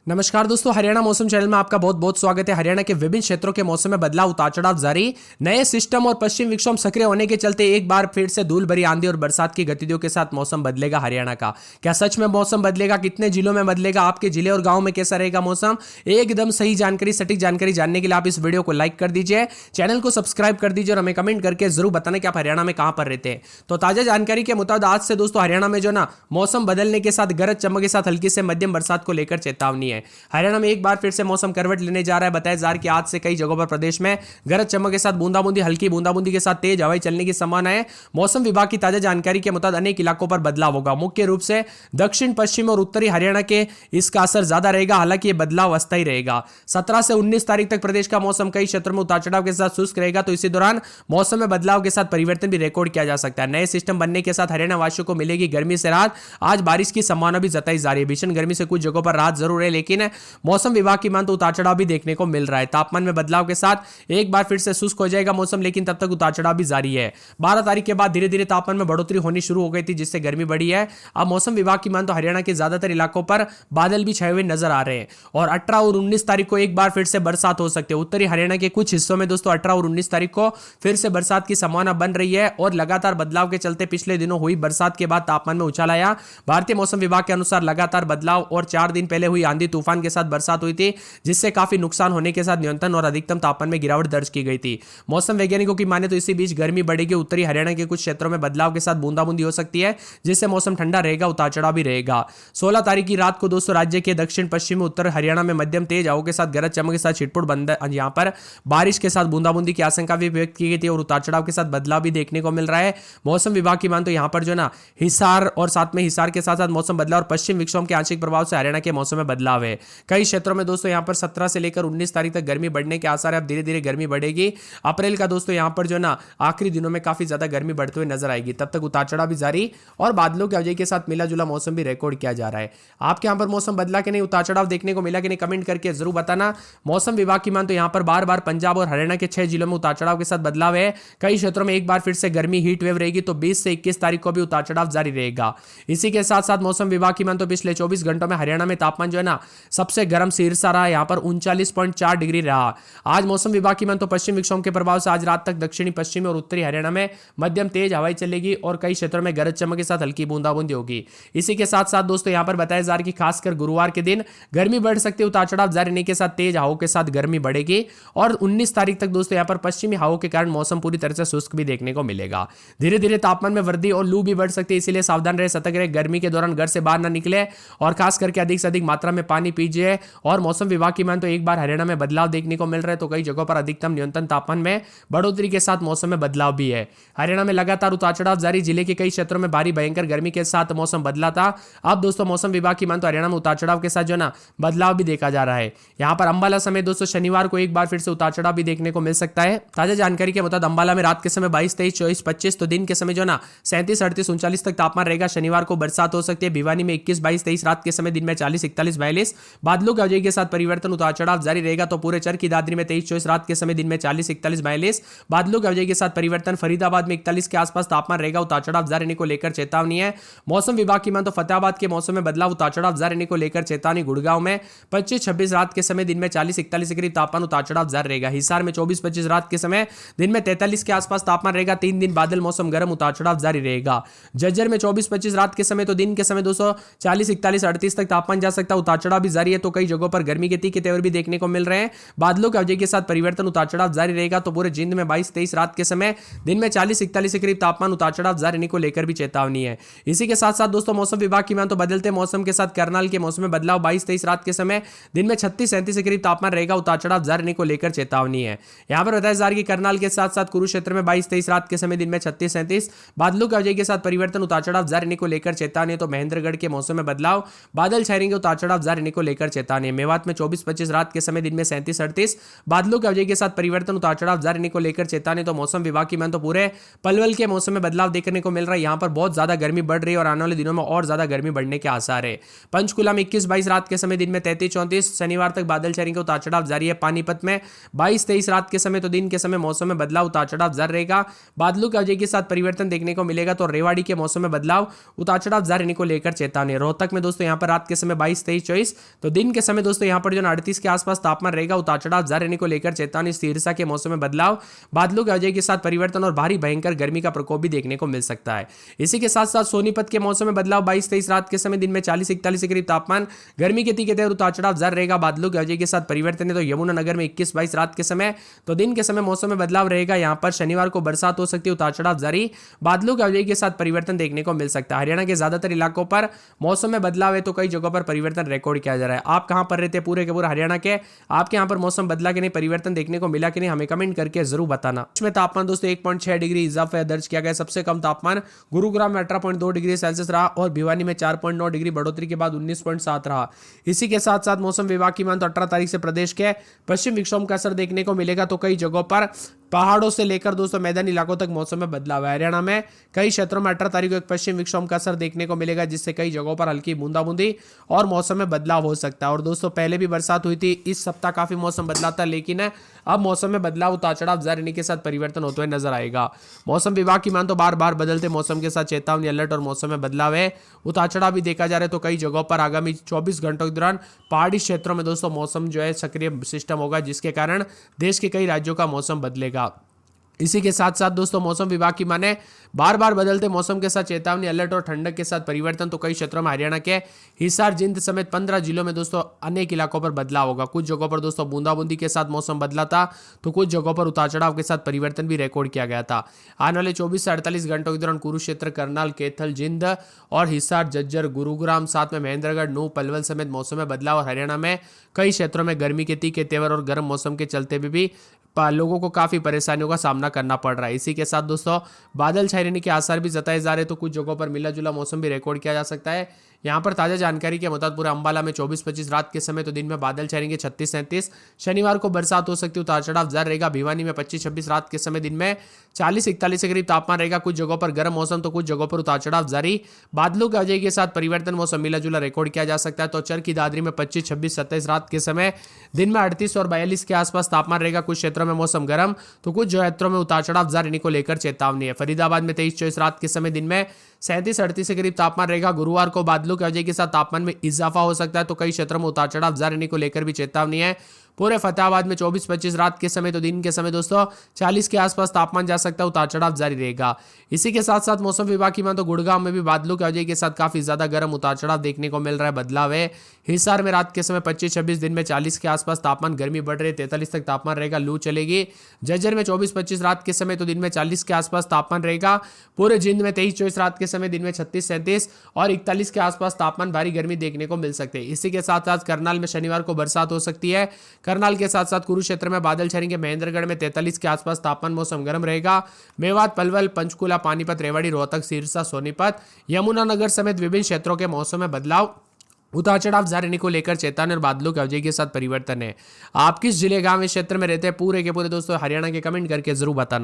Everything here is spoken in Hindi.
नमस्कार दोस्तों, हरियाणा मौसम चैनल में आपका बहुत बहुत स्वागत है। हरियाणा के विभिन्न क्षेत्रों के मौसम में बदलाव उतार चढ़ाव जारी। नए सिस्टम और पश्चिम विक्षोभ सक्रिय होने के चलते एक बार फिर से धूल भरी आंधी और बरसात की गतिविधियों के साथ मौसम बदलेगा हरियाणा का। क्या सच में मौसम बदलेगा? कितने जिलों में बदलेगा? आपके जिले और गाँव में कैसा रहेगा मौसम? एकदम सही जानकारी, सटीक जानकारी जानने के लिए आप इस वीडियो को लाइक कर दीजिए, चैनल को सब्सक्राइब कर दीजिए और हमें कमेंट करके जरूर बताना कि आप हरियाणा में कहां पर रहते हैं। तो ताजा जानकारी के मुताबिक आज से दोस्तों हरियाणा में जो ना मौसम बदलने के साथ गरज चमक के साथ हल्की से मध्यम बरसात को लेकर चेतावनी है। हरियाणा में एक बार फिर से मौसम करवट लेने जा रहा है। बताया जा रहा है कि आज से कई जगहों पर प्रदेश में गरज चमक के साथ बूंदाबूंदी, हल्की बूंदाबूंदी के साथ तेज हवाएं चलने की संभावना है। मौसम विभाग की ताजा जानकारी के मुताबिक अनेक इलाकों पर बदलाव होगा। मुख्य रूप से दक्षिण पश्चिम और उत्तरी हरियाणा के इसका असर ज्यादा रहेगा। हालांकि यह बदलाव अस्थायी रहेगा। 17 से 19 तारीख तक प्रदेश का मौसम कई क्षेत्रों में उतार चढ़ाव के साथ शुष्क रहेगा। तो इसी दौरान मौसम में बदलाव के साथ परिवर्तन भी रिकॉर्ड किया जा सकता है। नए सिस्टम बनने के साथ हरियाणा वासियों को मिलेगी गर्मी से राहत। आज बारिश की संभावना भी जताई जा रही है। भीषण गर्मी से कुछ जगहों पर राहत जरूर है, लेकिन मौसम विभाग की मान तो उतार चढ़ाव भी देखने को मिल रहा है। तापमान में बदलाव के साथ एक बार फिर से शुष्क हो जाएगा मौसम, लेकिन तब तक उतार चढ़ाव भी जारी है। 12 तारीख के बाद धीरे धीरे तापमान में बढ़ोतरी होनी शुरू हो गई थी, जिससे गर्मी बढ़ी है। अब मौसम विभाग की मान तो हरियाणा के ज्यादातर इलाकों पर बादल भी छाए हुए नजर आ रहे हैं और 18 और 19 तारीख को एक बार फिर से बरसात हो सकती है। उत्तरी हरियाणा के कुछ हिस्सों में दोस्तों 18 और 19 तारीख को फिर से बरसात की संभावना बन रही है और लगातार बदलाव के चलते पिछले दिनों हुई बरसात के बाद तापमान में उछाल आया। भारतीय मौसम विभाग के अनुसार लगातार बदलाव और 4 दिन पहले हुई आंधी तूफान के साथ बरसात हुई थी, जिससे काफी नुकसान होने के साथ न्यूनतम और अधिकतम तापमान में गिरावट दर्ज की गई थी। मौसम वैज्ञानिकों की माने तो इसी बीच गर्मी बढ़ेगी। उत्तरी हरियाणा के कुछ क्षेत्रों में बदलाव के साथ बूंदाबूंदी हो सकती है, जिससे मौसम ठंडा रहेगा, उतार चढ़ाव भी रहेगा। 16 तारीख की रात को दोस्तों राज्य के दक्षिण पश्चिम उत्तर हरियाणा में मध्यम तेज हवाओं के साथ गरज चमक के साथ छिटपुट बंद यहां पर बारिश के साथ बूंदाबूंदी की आशंका भी व्यक्त की गई थी और उतार चढ़ाव के साथ बदलाव भी देखने को मिल रहा है। मौसम विभाग की मान तो यहां पर जो ना हिसार और साथ में हिसार के साथ साथ मौसम बदलाव और पश्चिम विक्षोभ के आंशिक प्रभाव से हरियाणा के मौसम में बदलाव है। कई क्षेत्रों में दोस्तों यहां पर 17 से लेकर 19 तारीख तक गर्मी बढ़ने के आसार है। अब धीरे धीरे गर्मी बढ़ेगी। अप्रैल का दोस्तों यहां पर जो ना आखिरी दिनों में काफी ज्यादा गर्मी बढ़ते हुए नजर आएगी। तब तक उतार चढ़ाव भी जारी और बादलों की वजह के साथ मिला जुला मौसम भी रिकॉर्ड किया जा रहा है। आपके यहां पर मौसम बदला कि नहीं, उतार चढ़ाव देखने को मिला कि नहीं, कमेंट करके जरूर बताना। मौसम विभाग की मान तो यहां पर बार बार पंजाब और हरियाणा के 6 जिलों में उतार चढ़ाव के साथ बदलाव है। कई क्षेत्रों में एक बार फिर से गर्मी हीट वेव रहेगी। तो 20 से 21 तारीख को भी उतार चढ़ाव जारी रहेगा। इसी के साथ साथ मौसम विभाग की मान तो पिछले 24 घंटों में हरियाणा में तापमान जो है ना सबसे गर्म शीर्षा रहा, यहां पर 39.4 डिग्री रहा। आज मौसम विभाग की मान तो पश्चिम विक्षोभ के प्रभाव से आज रात तक दक्षिणी पश्चिमी और उत्तरी हरियाणा में मध्यम तेज हवाएं चलेगी और कई क्षेत्रों में गरज चमक के साथ हल्की बूंदाबूंदी होगी। इसी के साथ साथ दोस्तों यहां पर बताया जा रहा है कि खासकर गुरुवार के दिन गर्मी बढ़ सकती है। उतार चढ़ाव जारी रहने के साथ तेज हवाओं के साथ गर्मी बढ़ेगी और 19 तारीख तक दोस्तों यहां पर पश्चिमी हवाओं के कारण मौसम पूरी तरह से शुष्क भी देखने को मिलेगा। धीरे धीरे तापमान में वृद्धि और लू भी बढ़ सकती है, इसलिए सावधान रहे, सतर्क रहे। गर्मी के दौरान घर से बाहर न निकले और खास करके अधिक से अधिक मात्रा में पानी पीजिए। और मौसम विभाग की मान तो एक बार हरियाणा में बदलाव देखने को मिल रहा है। तो कई जगहों पर अधिकतम न्यूनतम तापमान में बढ़ोतरी के साथ मौसम में बदलाव भी है। हरियाणा में लगातार उतार चढ़ाव जारी। जिले के कई क्षेत्रों में भारी भयंकर गर्मी के साथ मौसम बदला था। अब दोस्तों मौसम विभाग की मान तो हरियाणा में उतार चढ़ाव के साथ जो ना बदलाव भी देखा जा रहा है। यहां पर अंबाला समेत दोस्तों शनिवार को एक बार फिर से उतार चढ़ाव भी देखने को मिल सकता है। ताजा जानकारी के मुताबिक अंबाला में रात के समय 22, 23, 24, 25 तो दिन के समय जो ना 37, 38, 39 तक तापमान रहेगा। शनिवार को बरसात हो सकती है। भिवानी में 21, 22, 23 रात के समय, दिन में 40, 41, 42 बादलों की वजह के साथ परिवर्तन, उतार चढ़ाव जारी रहेगा। तो पूरे चर की दादरी में 23, 24 रात के समय, दिन में 40, 41, 42 बादलों की वजह के साथ परिवर्तन। फरीदाबाद में 41 के आसपास तापमान रहेगा। उतार चढ़ाव जारी रहने को लेकर चेतावनी है। मौसम विभाग की मान तो फतेहाबाद के मौसम में बदलाव, उतार चढ़ाव जारी रहने को लेकर चेतावनी। गुड़गांव में 25, 26 रात के समय, दिन में 40, 41 के करीब तापमान, उतार चढ़ाव जारी रहेगा। हिसार में 24, 25 रात के समय, दिन में 43 के आसपास तापमान रहेगा। 3 दिन बादल, मौसम गर्म, उतार चढ़ाव जारी रहेगा। जज्जर में 24, 25 रात के समय, तो दिन के समय 240, 41, 38 तक तापमान जा सकता है। उतार चढ़ाव भी जारी है। तो कई जगहों पर गर्मी के तीखे तेवर भी देखने को मिल रहे हैं। बादलों की वजह के साथ परिवर्तन, उतार चढ़ाव जारी रहेगा। तो पूरे जिंद में 22, 23 रात के समय, दिन में 40, 41 के करीब तापमान, उतार चढ़ाव जारी रहने को लेकर भी चेतावनी है। इसी के साथ साथ दोस्तों मौसम विभाग की मान तो बदलते मौसम के साथ करनाल के मौसम में बदलाव, 22, 23 रात के समय, दिन में 36, 37 के करीब तापमान रहेगा। उतार चढ़ाव जारी रहने को लेकर चेतावनी है। यहां पर बताया जा रहा है कि करनाल के साथ साथ कुरुक्षेत्र में 22, 23 रात के समय, दिन में 36, 37 बादलों की वजह के साथ परिवर्तन, उतार चढ़ाव जारी रहने को लेकर चेतावनी। तो महेंद्रगढ़ के मौसम में बदलाव, बादल छाएंगे, उतार चढ़ाव जारी रहने को लेकर चेतावनी। मेवात में 24, 25 रात के समय, दिन में 37, 38 बादलों की वजह के साथ परिवर्तन, उतार चढ़ाव जारी रहने को लेकर चेतावनी। तो मौसम विभाग की मान तो पूरे पलवल के मौसम में बदलाव देखने को मिल रहा है। यहां पर बहुत ज्यादा गर्मी बढ़ रही है और आने वाले दिनों में और ज्यादा गर्मी बढ़ने के आसार है। पंचकुला में 21, 22 रात के समय, दिन में 33, 34 शनिवार तक बादल छाएंगे, उतार चढ़ाव जारी है। पानीपत में 22, 23 रात के समय, तो दिन के समय मौसम में बदलाव, उतार चढ़ाव जारी रहेगा। बादलों की वजह के साथ परिवर्तन देखने को मिलेगा। तो रेवाड़ी के मौसम में बदलाव, उतार चढ़ाव जारी रहने को लेकर चेतावनी। रोहतक में दोस्तों यहां पर रात के समय 22, 23, 24 28। तो दिन के समय दोस्तों यहाँ पर जो 38 के आसपास तापमान रहेगा। उतार चढ़ाव जारी रहने को लेकर चेतावनी। सिरसा के मौसम में बदलाव, बादलों की वजह के साथ परिवर्तन और भारी भयंकर गर्मी का प्रकोप भी देखने को मिल सकता है। इसी के साथ साथ सोनीपत के मौसम में बदलाव, 22-23 रात के समय, दिन में 40-41 के करीब तापमान, गर्मी के तीखे तेवर, उतार चढ़ाव जारी रहेगा। बादलों की वजह के साथ परिवर्तन है। तो यमुनानगर में 21-22 रात के समय, तो दिन के समय मौसम में बदलाव रहेगा। यहाँ पर शनिवार को बरसात हो सकती है। उतार चढ़ाव जारी, बादलों की वजह के साथ परिवर्तन देखने को मिल सकता है। हरियाणा के ज्यादातर इलाकों पर मौसम में बदलाव है, तो कई जगहों पर परिवर्तन रिकॉर्ड किया जा रहा है। आप कहां पर रहते हैं पूरे के पूरे हरियाणा के? आपके यहां पर मौसम बदला कि नहीं, परिवर्तन देखने को मिला कि नहीं, हमें कमेंट करके जरूर बताना। इसमें तापमान दोस्तों 1.6 डिग्री इजाफा दर्ज किया गया। सबसे कम तापमान गुरुग्राम में 18.2 डिग्री सेल्सियस रहा और भिवानी में 4.9 डिग्री, बढ़ोतरी के बाद 19.7 रहा। इसी के साथ साथ मौसम विभाग की मान तो 18 तारीख से प्रदेश के पश्चिम विक्षोभ का असर देखने को मिलेगा। तो कई जगहों पर पहाड़ों से लेकर दोस्तों मैदानी इलाकों तक मौसम में बदलाव है। हरियाणा में कई क्षेत्रों में 18 तारीख को एक पश्चिम विक्षोभ का असर देखने को मिलेगा, जिससे कई जगहों पर हल्की बूंदाबूंदी और मौसम में बदलाव हो सकता है। और दोस्तों पहले भी बरसात हुई थी, इस सप्ताह काफी मौसम बदला था, लेकिन अब मौसम में बदलाव, उतार चढ़ाव जारी रहने के साथ परिवर्तन होते हुए नजर आएगा। मौसम विभाग की मान तो बार बार बदलते मौसम के साथ चेतावनी, अलर्ट और मौसम में बदलाव है। उतार चढ़ाव भी देखा जा रहा है। तो कई जगहों पर आगामी 24 घंटों के दौरान पहाड़ी क्षेत्रों में दोस्तों मौसम जो है सक्रिय सिस्टम होगा, जिसके कारण देश के कई राज्यों का मौसम बदलेगा। इसी के साथ साथ दोस्तों मौसम विभाग की माने बार बार बदलते मौसम के साथ चेतावनी, अलर्ट और ठंडक के साथ परिवर्तन। तो कई क्षेत्रों में हरियाणा के हिसार, जिंद समेत 15 जिलों में दोस्तों अनेक इलाकों पर बदलाव होगा। कुछ जगहों पर दोस्तों बूंदाबूंदी के साथ मौसम बदला था, तो कुछ जगहों पर उतार चढ़ाव के साथ परिवर्तन भी रिकॉर्ड किया गया था। आने वाले 24 से 48 घंटों के दौरान कुरुक्षेत्र, करनाल, कैथल, जिंद और हिसार, झज्जर, गुरुग्राम, साथ में महेंद्रगढ़, नूह, पलवल समेत मौसम में बदलाव। और हरियाणा में कई क्षेत्रों में गर्मी के तीखे तेवर और गर्म मौसम के चलते भी लोगों को काफी परेशानियों का सामना करना पड़ रहा है। इसी के साथ दोस्तों बादल छाए रहने के आसार भी जताए जा रहे हैं। तो कुछ जगहों पर मिला जुला मौसम भी रिकॉर्ड किया जा सकता है। यहाँ पर ताजा जानकारी के मुताबिक पूरे अंबाला में 24-25 रात के समय, तो दिन में बादल छाएंगे 36-37। शनिवार को बरसात हो सकती है। उतार चढ़ाव जारी रहेगा। भिवानी में 25-26 रात के समय, दिन में 40-41 के करीब तापमान रहेगा। कुछ जगहों पर गर्म मौसम, तो कुछ जगहों पर उतार चढ़ाव जारी, बादलों की वजह के साथ परिवर्तन, मौसम मिला जुला रिकॉर्ड किया जा सकता है। तो चरखी दादरी में 25-26-27 रात के समय, दिन में 38 और 42 के आसपास तापमान रहेगा। कुछ क्षेत्रों में मौसम गर्म, तो कुछ क्षेत्रों में उतार चढ़ाव जारी रहने को लेकर चेतावनी है। फरीदाबाद में 23-24 रात के समय, दिन में 37-38 के करीब तापमान रहेगा। गुरुवार को बादलों की वजह के साथ तापमान में इजाफा हो सकता है। तो कई क्षेत्रों में उतार चढ़ाव जारी रहने को लेकर भी चेतावनी है। पूरे फतेहाबाद में 24-25 रात के समय, तो दिन के समय दोस्तों 40 के आसपास तापमान जा सकता है। उतार चढ़ाव जारी रहेगा। इसी के साथ साथ मौसम विभाग की मान तो गुड़गांव में भी बादलों की वजह के साथ काफी ज्यादा गर्म, उतार चढ़ाव देखने को मिल रहा है, बदलाव है। हिसार में रात के समय 25-26, दिन में 40 के आसपास तापमान, गर्मी बढ़ रही है, 43 तक तापमान रहेगा, लू चलेगी। जज्जर में 24-25 रात के समय, तो दिन में 40 के आसपास तापमान रहेगा। पूरे जिंद में 23-24 रात के समय, दिन में 36-37 और 41 के आसपास तापमान, भारी गर्मी देखने को मिल सकते हैं। इसी के साथ साथ करनाल में शनिवार को बरसात हो सकती है। करनाल के साथ साथ कुरुक्षेत्र में बादल छाएंगे। महेंद्रगढ़ में 43 के आसपास तापमान, मौसम गर्म रहेगा। मेवात, पलवल, पंचकुला, पानीपत, रेवाड़ी, रोहतक, सिरसा, सोनीपत, यमुनानगर समेत विभिन्न क्षेत्रों के मौसम में बदलाव, उतार चढ़ाव जारी रहने को लेकर चेतावनी और बादलों की वजह के साथ परिवर्तन है। आप किस जिले, गांव, इस क्षेत्र में रहते हैं पूरे के पूरे दोस्तों हरियाणा के, कमेंट करके जरूर बताना।